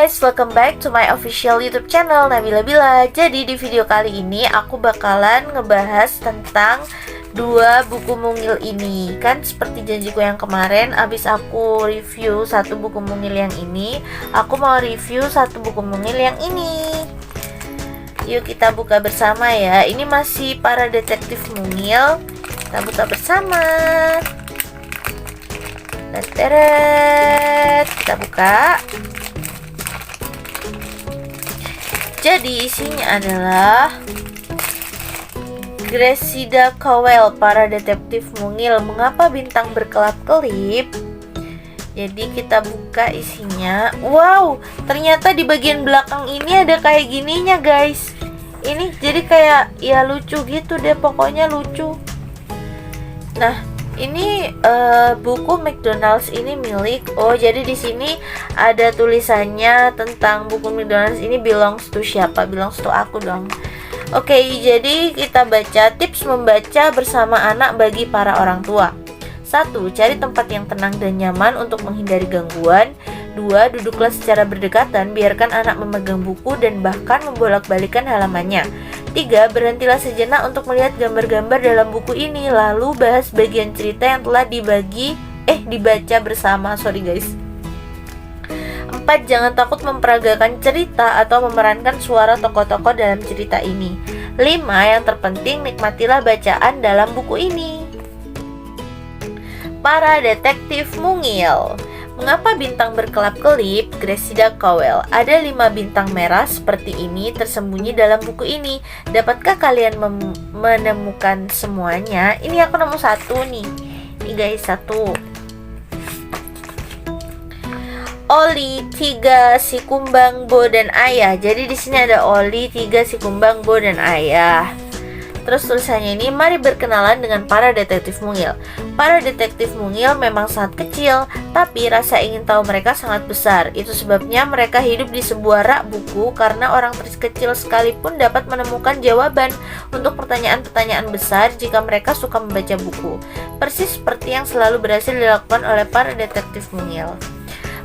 guys, welcome back to my official YouTube channel Nabila Bila. Jadi di video kali ini aku bakalan ngebahas tentang dua buku mungil ini. Kan seperti janjiku yang kemarin, abis aku review satu buku mungil yang ini, aku mau review satu buku mungil yang ini. Yuk kita buka bersama ya. Ini masih para detektif mungil. Kita buka bersama. Teret, kita buka. Jadi isinya adalah Cressida Cowell, para detektif mungil, mengapa bintang berkelap-kelip. Jadi kita buka isinya. Wow, ternyata di bagian belakang ini ada kayak gininya guys. Ini jadi kayak ya lucu gitu deh, pokoknya lucu. Nah, ini buku McDonald's ini milik. Oh, jadi di sini ada tulisannya tentang buku McDonald's ini belongs to siapa? Belongs to aku dong. Oke, jadi kita baca tips membaca bersama anak bagi para orang tua. 1. Cari tempat yang tenang dan nyaman untuk menghindari gangguan. 2. Duduklah secara berdekatan, biarkan anak memegang buku dan bahkan membolak-balikan halamannya. 3. Berhentilah sejenak untuk melihat gambar-gambar dalam buku ini, lalu bahas bagian cerita yang telah dibaca bersama. Sorry guys. 4. Jangan takut memperagakan cerita atau memerankan suara tokoh-tokoh dalam cerita ini. 5. Yang terpenting, nikmatilah bacaan dalam buku ini. Para detektif mungil. Mengapa bintang berkelap-kelip? Cressida Cowell. Ada 5 bintang merah seperti ini tersembunyi dalam buku ini. Dapatkah kalian menemukan semuanya? Ini aku nemu satu nih. Ini guys, satu. Oli, 3, si kumbang, Bo, dan Ayah. Jadi di sini ada Oli, 3, si kumbang, Bo, dan Ayah. Terus tulisannya ini, mari berkenalan dengan para detektif mungil. Para detektif mungil memang sangat kecil, tapi rasa ingin tahu mereka sangat besar. Itu sebabnya mereka hidup di sebuah rak buku, karena orang terkecil sekalipun dapat menemukan jawaban untuk pertanyaan-pertanyaan besar jika mereka suka membaca buku. Persis seperti yang selalu berhasil dilakukan oleh para detektif mungil.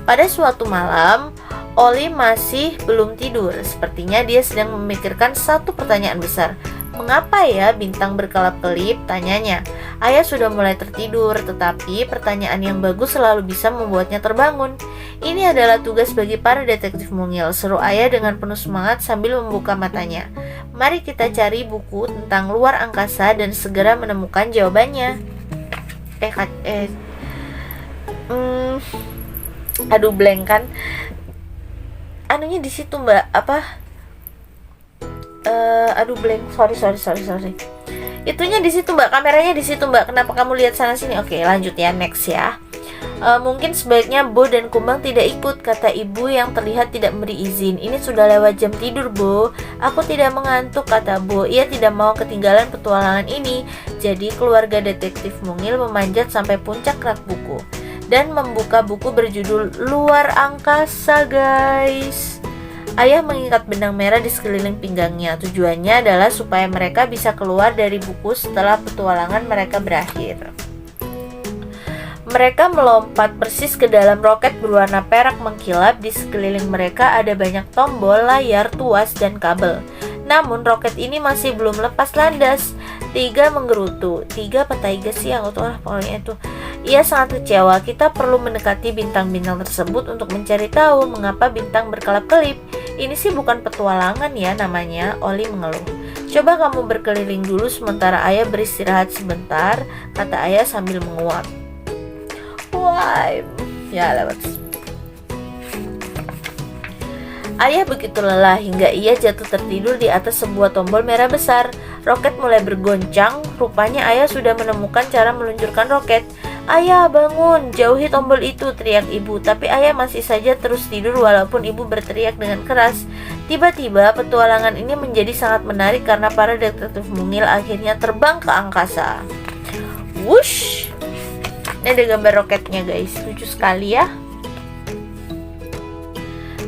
Pada suatu malam, Oli masih belum tidur. Sepertinya dia sedang memikirkan satu pertanyaan besar. Mengapa ya bintang berkelap-kelip? Tanyanya. Ayah sudah mulai tertidur, tetapi pertanyaan yang bagus selalu bisa membuatnya terbangun. Ini adalah tugas bagi para detektif mungil, seru Ayah dengan penuh semangat sambil membuka matanya. Mari kita cari buku tentang luar angkasa dan segera menemukan jawabannya. Aduh blank kan. Anunya di situ Mbak, apa? Aduh blank, sorry. Itunya di situ Mbak, kameranya di situ Mbak. Kenapa kamu lihat sana sini? Oke, lanjut ya, next ya. Mungkin sebaiknya Bo dan Kumbang tidak ikut, kata ibu yang terlihat tidak memberi izin. Ini sudah lewat jam tidur, Bo. Aku tidak mengantuk, kata Bo. Ia tidak mau ketinggalan petualangan ini. Jadi keluarga detektif mungil memanjat sampai puncak rak buku dan membuka buku berjudul Luar Angkasa, guys. Ayah mengikat benang merah di sekeliling pinggangnya. Tujuannya adalah supaya mereka bisa keluar dari buku setelah petualangan mereka berakhir. Mereka melompat persis ke dalam roket berwarna perak mengkilap. Di sekeliling mereka ada banyak tombol, layar, tuas, dan kabel. Namun roket ini masih belum lepas landas. Tiga menggerutu. Tiga apa Taiga sih yang pokoknya itu. Ia sangat kecewa. Kita perlu mendekati bintang-bintang tersebut untuk mencari tahu mengapa bintang berkelap-kelip. Ini sih bukan petualangan ya namanya, Oli mengeluh. Coba kamu berkeliling dulu sementara Ayah beristirahat sebentar, kata Ayah sambil menguap. Why? Ya lewat. Ayah begitu lelah hingga ia jatuh tertidur di atas sebuah tombol merah besar. Roket mulai bergoncang, rupanya Ayah sudah menemukan cara meluncurkan roket. Ayah bangun, jauhi tombol itu, teriak ibu. Tapi Ayah masih saja terus tidur walaupun ibu berteriak dengan keras. Tiba-tiba petualangan ini menjadi sangat menarik karena para detektif mungil akhirnya terbang ke angkasa. Wush. Ini ada gambar roketnya guys, lucu sekali ya.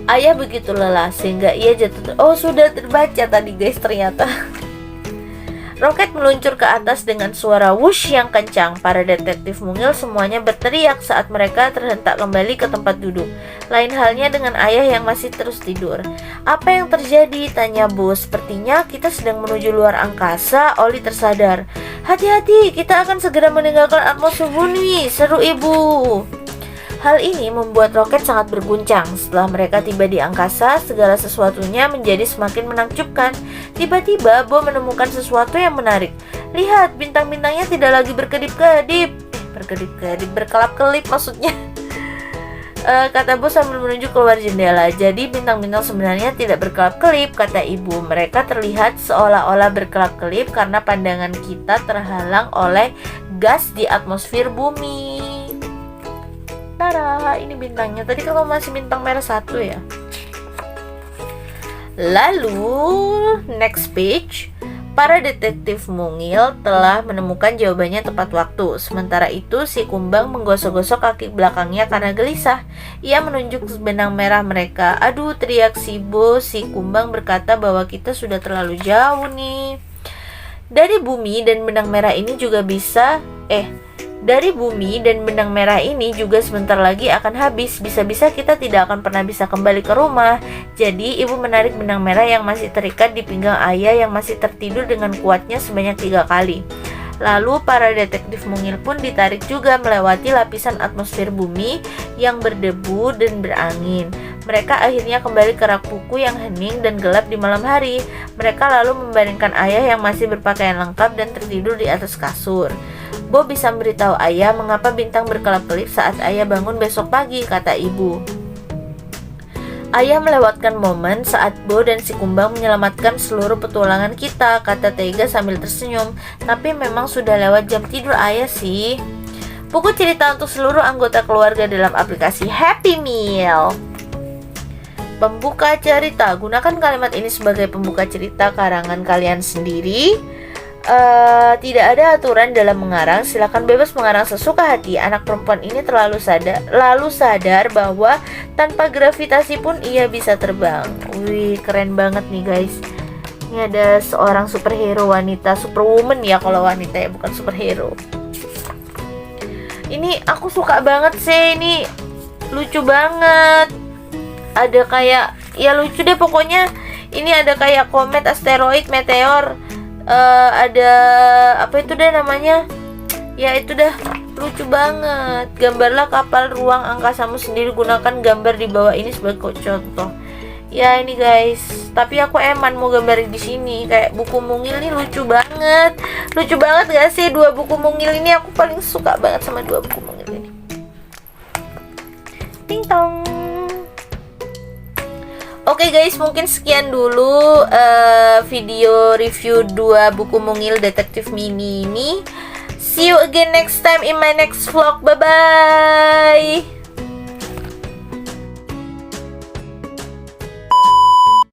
Ayah begitu lelah sehingga ia jatuh. Oh sudah terbaca tadi guys ternyata. Roket meluncur ke atas dengan suara wush yang kencang. Para detektif mungil semuanya berteriak saat mereka terhentak kembali ke tempat duduk. Lain halnya dengan ayah yang masih terus tidur. "Apa yang terjadi?" tanya Bo. "Sepertinya kita sedang menuju luar angkasa." Oli tersadar. "Hati-hati, kita akan segera meninggalkan atmosfer bumi," seru ibu. Hal ini membuat roket sangat berguncang. Setelah mereka tiba di angkasa, segala sesuatunya menjadi semakin menakjubkan. Tiba-tiba, Bo menemukan sesuatu yang menarik. "Lihat, bintang-bintangnya tidak lagi berkedip-kedip." Berkedip-kedip, berkelap-kelip maksudnya. Kata Bo sambil menunjuk keluar jendela. "Jadi bintang-bintang sebenarnya tidak berkelap-kelip," kata ibu. "Mereka terlihat seolah-olah berkelap-kelip karena pandangan kita terhalang oleh gas di atmosfer bumi." Tara, ini bintangnya. Tadi kalau masih bintang merah 1 ya. Lalu, next page. Para detektif mungil telah menemukan jawabannya tepat waktu. Sementara itu, si kumbang menggosok-gosok kaki belakangnya karena gelisah. Ia menunjuk benang merah mereka. "Aduh," teriak si Bo. Si kumbang berkata bahwa kita sudah terlalu jauh nih. Dari bumi dan benang merah ini juga sebentar lagi akan habis. Bisa-bisa kita tidak akan pernah bisa kembali ke rumah. Jadi ibu menarik benang merah yang masih terikat di pinggang ayah yang masih tertidur dengan kuatnya sebanyak 3 kali. Lalu para detektif mungil pun ditarik juga melewati lapisan atmosfer bumi yang berdebu dan berangin. Mereka akhirnya kembali ke rak buku yang hening dan gelap di malam hari. Mereka lalu membaringkan ayah yang masih berpakaian lengkap dan tertidur di atas kasur. "Bo bisa memberitahu ayah mengapa bintang berkelap-kelip saat ayah bangun besok pagi," kata ibu. "Ayah melewatkan momen saat Bo dan si kumbang menyelamatkan seluruh petualangan kita," kata Tega sambil tersenyum. "Tapi memang sudah lewat jam tidur ayah sih." Buku cerita untuk seluruh anggota keluarga dalam aplikasi Happy Meal. Pembuka cerita. Gunakan kalimat ini sebagai pembuka cerita karangan kalian sendiri. Tidak ada aturan dalam mengarang. Silakan bebas mengarang sesuka hati. Anak perempuan ini lalu sadar bahwa tanpa gravitasi pun ia bisa terbang. Wih, keren banget nih guys. Ini ada seorang superhero wanita, superwoman ya kalau wanita ya, bukan superhero. Ini aku suka banget sih. Ini lucu banget. Ada kayak, ya lucu deh pokoknya. Ini ada kayak komet, asteroid, meteor. Ada apa itu deh namanya? Ya itu dah, lucu banget. Gambarlah kapal ruang angkasamu sendiri. Gunakan gambar di bawah ini sebagai contoh. Ya ini guys, tapi aku eman mau gambarin di sini. Kayak buku mungil ini lucu banget. Lucu banget gak sih 2 buku mungil ini? Aku paling suka banget sama 2 buku mungil ini. Ting tong. Oke guys, mungkin sekian dulu video review 2 buku mungil detektif mini ini. See you again next time in my next vlog. Bye bye.